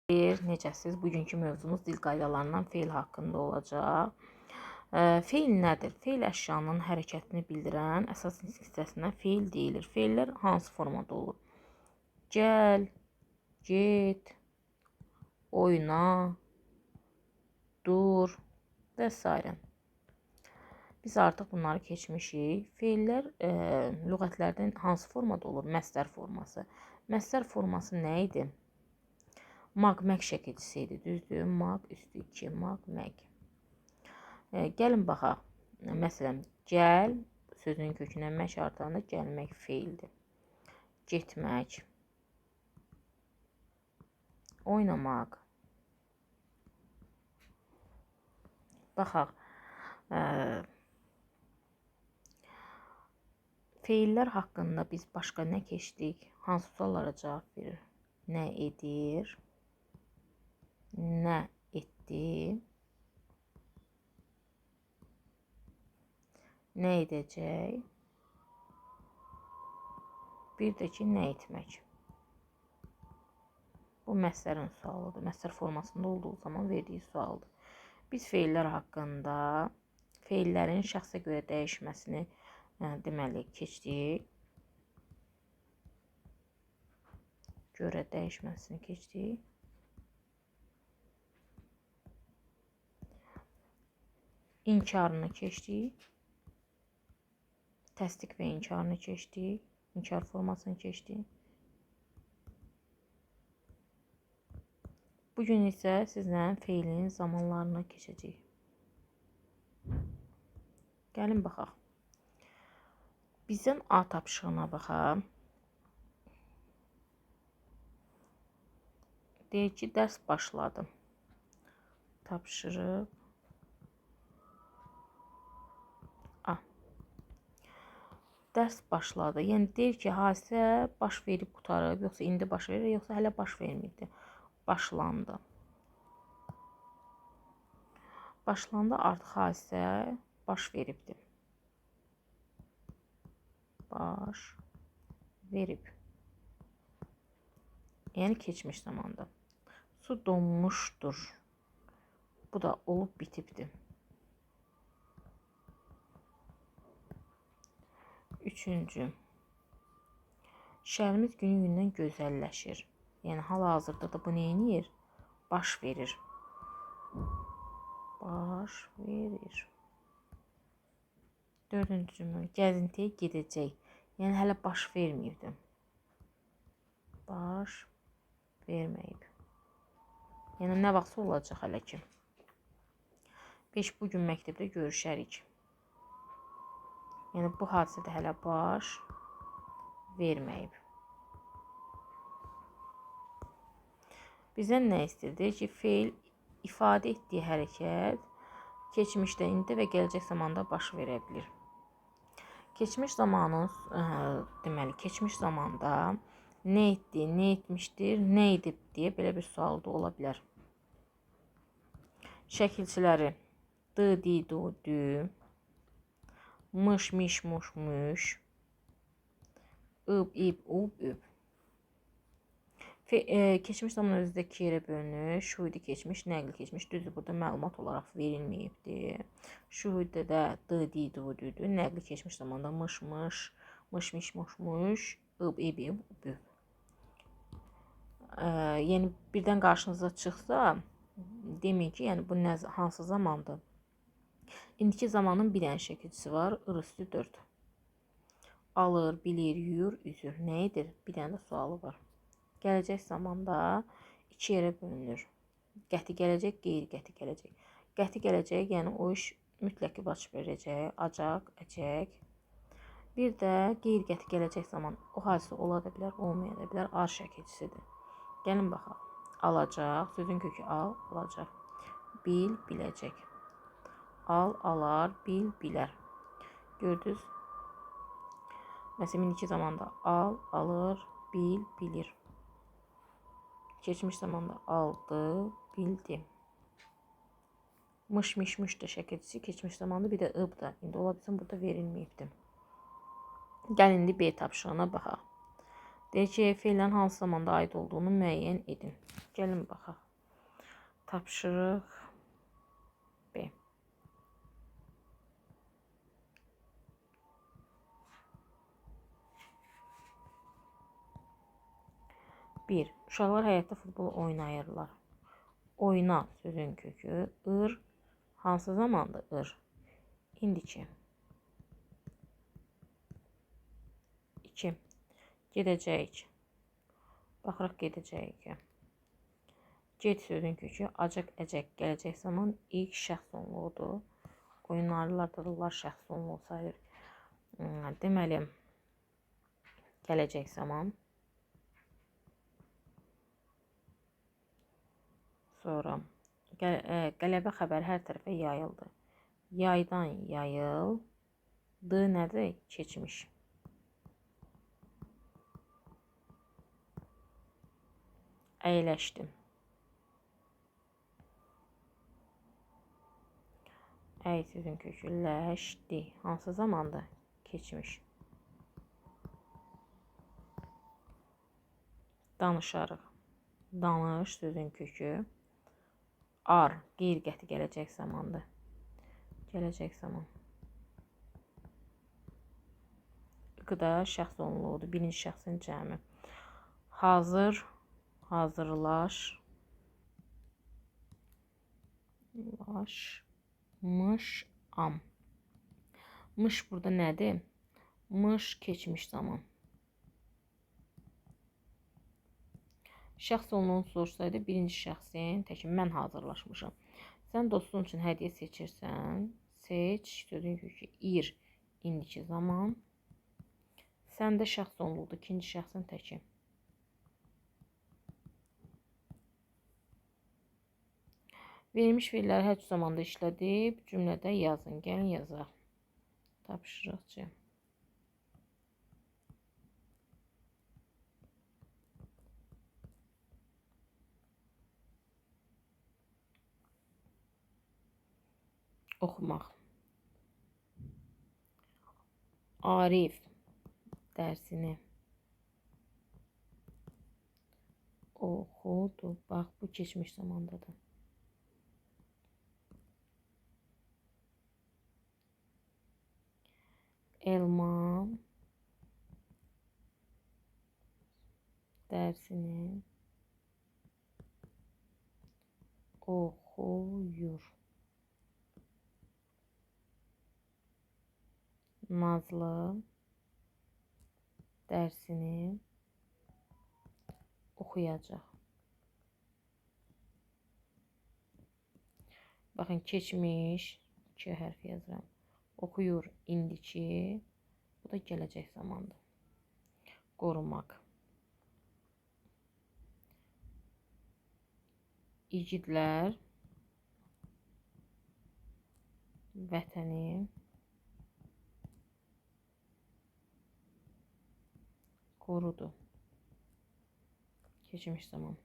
Necəsiz? Bugünkü mövzumuz dil qaydalarından feil haqqında olacaq. Feil nədir? Feil əşyanın hərəkətini bildirən əsas hissəsinə feil deyilir. Feillər hansı formada olur? Gəl, get, oyna, dur və s. Biz artıq bunları keçmişik. Feillər lüğətlərdən hansı formada olur? Məsdər forması. Məsdər forması nə idi? Maq, məq şəkilçisi idi, düzdür? Maq üstü 2, maq, məq. Gəlin baxaq. Məsələn, gəl sözünün kökünə məq artanda gəlmək feildir. Getmək, oynamaq. Baxaq. Feillər haqqında biz başqa nə keçdik? Hansı suallara cavab verir? Nə edir? Nə etdi? Nə edəcək? Bir də ki, nə etmək? Bu məsdərin sualıdır. Məsdər formasında olduğu zaman verdiyi sualdır. Biz feillər haqqında feillərin şəxsə görə dəyişməsini deməli keçdik. Görə dəyişməsini keçdik. İnkarını keçdik. Təsdiq və inkarını keçdik. İnkar formasını keçdik. Bugün isə sizlə feilin zamanlarına keçəcəyik. Gəlin baxaq. Bizdən A tapşığına baxaq. Deyək ki, dərs başladı. Tapşırıq A. Dərs başladı. Yəni deyir ki, hadisə baş verib qutarıb, yoxsa indi baş verir, yoxsa hələ baş vermirdi. Başlandı. Başlandı, artıq hadisə baş veribdir. Baş verib. Yəni keçmiş zamanda. Su donmuşdur. Bu da olub bitibdir. Üçüncü. Şəhərimiz günü-gündən gözəlləşir. Yəni hal-hazırda da bu nə edir? Baş verir. Baş verir. Dördüncü cümlə. Gəzintiyə gedəcək. Yəni hələ baş verməyibdi. Baş verməyib. Yəni nə vaxtsa olacaq hələ ki. 5. Bugün məktəbdə görüşərik. Yəni bu hadisədə hələ baş verməyib. Bizdən nə istəyir ki, feil ifadə etdiyi hərəkət keçmişdə, indi və gələcək zamanda baş verə bilir. Keçmiş zamanı, deməli, keçmiş zamanda nə etdi, nə etmişdir, nə edib deyə belə bir sual da ola bilər. Şəkilçiləri d, di, du, dü, mış, miş, muş, müş, ıb, ib, ub, üb. Keçmiş zaman özü də 2 yerə bölünür. Şuhudi keçmiş, nəqli keçmiş. Düzdür, burada məlumat olaraq verilməyibdir. Şuhudi də d, di, du, düdür. Nəqli keçmiş zamanda mış, mış, mış, miş, muş, muş, ıb, ib, ib, ub, üb. Yəni birdən qarşınıza çıxsa, demək ki, yəni bu hansı zamandır? İndiki zamanın bir dənə şəkilçisi var, ırıstı 4. Alır, bilir, yuyur, üzür. Nə edir? Bir dənə də sualı var. Gələcək zamanda 2 yerə bölünür. Qəti gələcək, qeyri-qəti gələcək. Qəti gələcək, yəni o iş mütləq ki baş verəcək, acaq, əcək. Bir də qeyri-qəti gələcək zaman o hadisə ola da bilər, olmaya da bilər, ar şəkilçisidir. Gəlin baxaq. Alacaq, sözün kökü al, alacaq. Bil, biləcək. Al, alar, bil, bilər. Gördünüz? Məsələn, indiki zamanda al, alır, bil, bilir. Keçmiş zamanda aldı, bildi. Mış, miş, müş də şəkilçisi keçmiş zamanda, bir də ıb da. İndi ola bilsin burada verilməyibdir. Gəlin indi B tapşırığına baxaq. Deyək ki, feillərin hansı zamanda aid olduğunu müəyyən edin. Gəlin baxaq. Tapşırıq B. 1. Uşaqlar həyətdə futbol oynayırlar. Oyna sözün kökü ır. Hansı zamandır ır? İndiki. 2. Gedəcəyik. Baxırıq gedəcəyik. Get sözün kökü acaq, əcək. Gələcək zaman ilk şəxs sonluğudur. Oynarlar da şəxs sonluğu sayılır. Deməli, gələcək zaman. Sonra qələbə xəbəri hər tərəfə yayıldı. Yaydan yayıl. D nədir? Keçmiş. Əyləşdim. Əy sözün kökü ləşdi. Hansı zamanda? Keçmiş. Danışarıq. Danış sözün kökü ar. Qeyri-qəti gələcək zamandır. Gələcək zaman. Qıda şəxs onluğudur. Birinci şəxsin cəmi. Hazır. Hazırlaş. Mış am. Mış burada nədir? Mış keçmiş zaman. Şəxs onluğunu sorursaydı birinci şəxsin təki mən hazırlaşmışam. Sən dostun üçün hədiyyə seçirsən. Seç sözün kökü ir. İndiki zaman. Səndə şəxs onluğudur. İkinci şəxsin təki. Verilmiş fiilləri hər zamanda işlədib cümlədə yazın. Gəlin yazaq. Tapşırıq C. Oxumaq. Arif dərsini oxudu. Bax, bu keçmiş zamandadır. Elma dərsini oxuyur. Nazlı dərsini oxuyacaq. Baxın, keçmiş 2 hərf yazıram. Oxuyur indiki. Bu da gələcək zamandır. Qorumaq. İgidlər vətəni qorudu. Keçmiş zaman.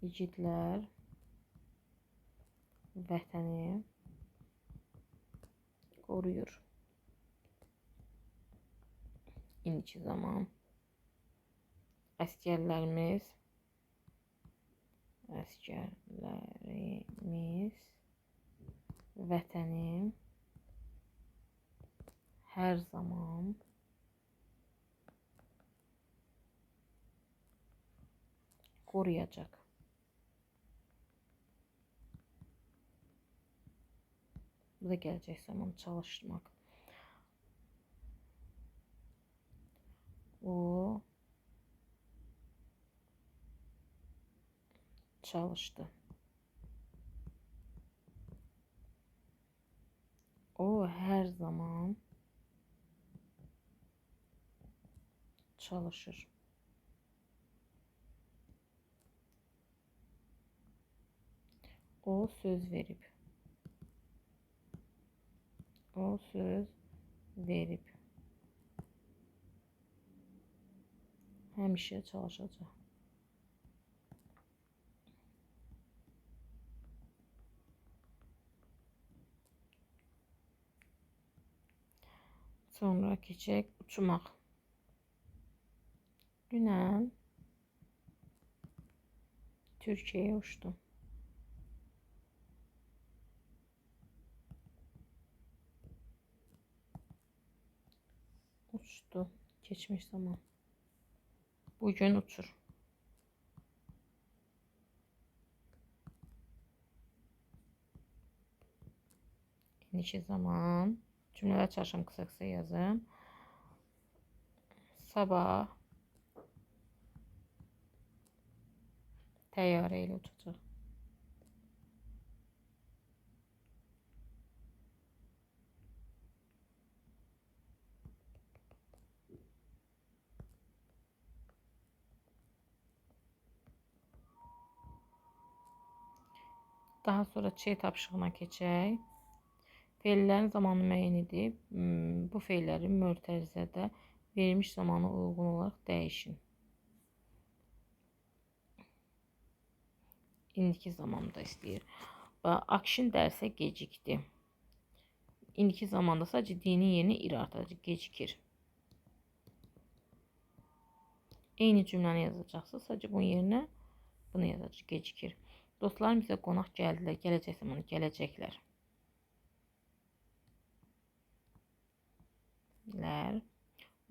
İgidlər vətəni qoruyur. İndiki zaman. Əsgərlərimiz vətəni hər zaman qoruyacaq. Bu da gələcək zaman çalışmaq. O çalışdı. O hər zaman çalışır. O söz verib. O söz verib. Həmişə çalışacaq. Sonra keçək uçmaq. Dünən Türkiyəyə uçdum. Uçdu. Keçmiş zaman. Bugün uçur. İndiki zaman. Cümlələr çalışım qısa-qısa yazım. Sabah təyyarə ilə uçacaq. Daha sonra Ç tapşırığına keçək. Feillərin zamanı müəyyən edib, bu feilləri mötərizədə verilmiş zamana uyğun olaraq dəyişin. İndiki zamanda istəyir. Akşin dərsə gecikdi. İndiki zamanda sadəcə D-nin yerinə ir artıracaq, gecikir. Eyni cümləni yazacaqsınız, sadəcə bunun yerinə bunu yazacaq, gecikir. Dostlarım bizə qonaq gəldilər, gələcək zamanı gələcəklər.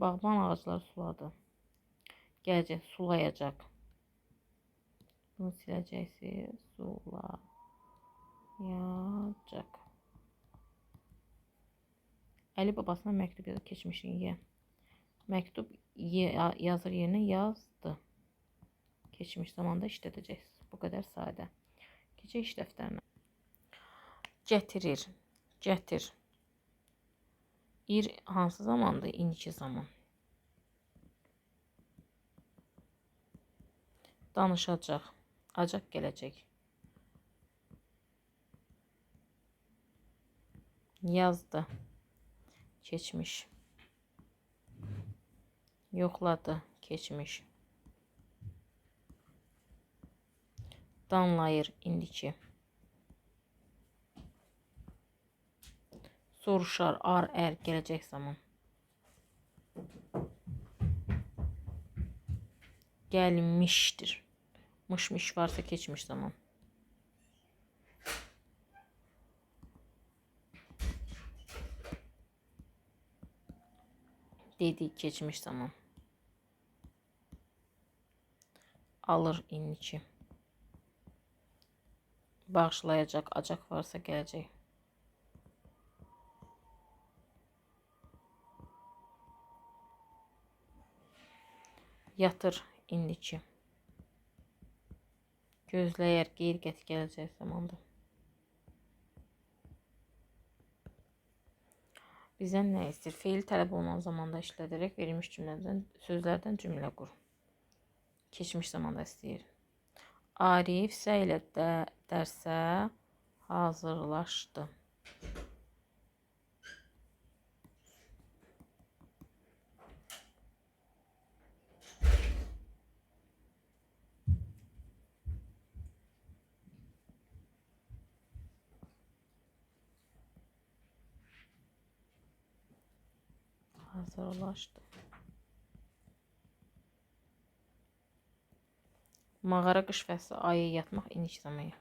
Bağban ağacları suladı. Gələcək, sulayacaq. Bunu siləcəksiniz, sulayacaq. Əli babasına məktub yazır, keçmişin ye. Məktub yazır yerinə yazdı. Keçmiş zamanda işlədəcəksiniz. Bu qədər sadə. Keçək iş dəftərinə. Gətirir, gətir. İr hansı zamandır? İndiki zaman. Danışacaq. Acaq gələcək. Yazdı. Keçmiş. Yoxladı. Keçmiş. Danlayır. İndiki. Soruşar. Ar, ər. Gələcək zaman. Gəlmişdir. Mış varsa keçmiş zaman. Dedi, keçmiş zaman. Alır, indiki. Bağışlayacaq, acaq varsa gələcək. Yatır, indiki. Gözləyər, qeyri-qəti gələcək zamandır. Bizdən nə istəyir? Feil tələb olunan zamanda işlədərək verilmiş sözlərdən cümlə qur. Keçmiş zamanda istəyir. Arif ilə dərsə hazırlaşdı. Hazırlaşdı. Mağara qış fəsli, ayı yatmaq, indiki zamanı.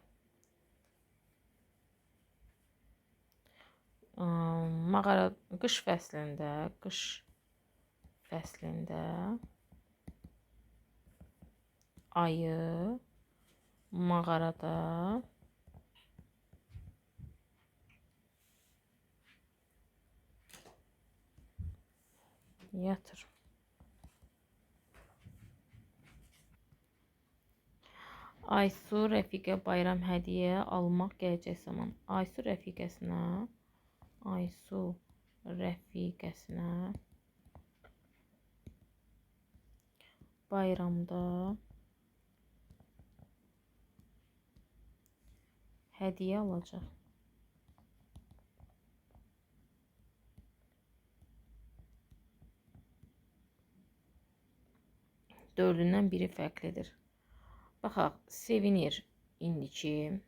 Mağara qış fəslində ayı mağarada yatır. Aysu rəfiqə bayram hədiyyə almaq gələcək zaman. Aysu rəfiqəsinə bayramda hədiyyə alacaq. Dördündən biri fərqlidir. Baxaq, sevinir, indiki.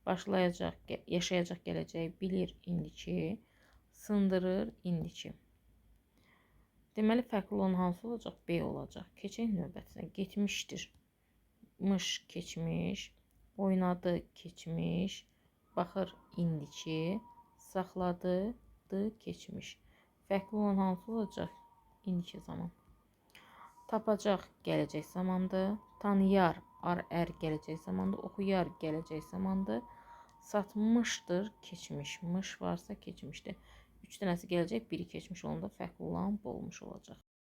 Başlayacaq, yaşayacaq gələcək, bilir, indiki. Sındırır, indiki. Deməli fərqli olan hansı olacaq? B olacaq. Keçək növbətinə. Getmişdir. Mış keçmiş. Oynadı keçmiş. Baxır indiki. Saxladı keçmiş. Fərqli olan hansı olacaq? İndiki zaman. Tapacaq gələcək zamandır. Tanıyar ar-ər gələcək zamandır. Oxuyar gələcək zamandır. Satmışdır keçmiş. Mış varsa keçmişdir. 3 dənəsi gələcək, biri keçmiş olanda fərqli olan bu olmuş olacaq.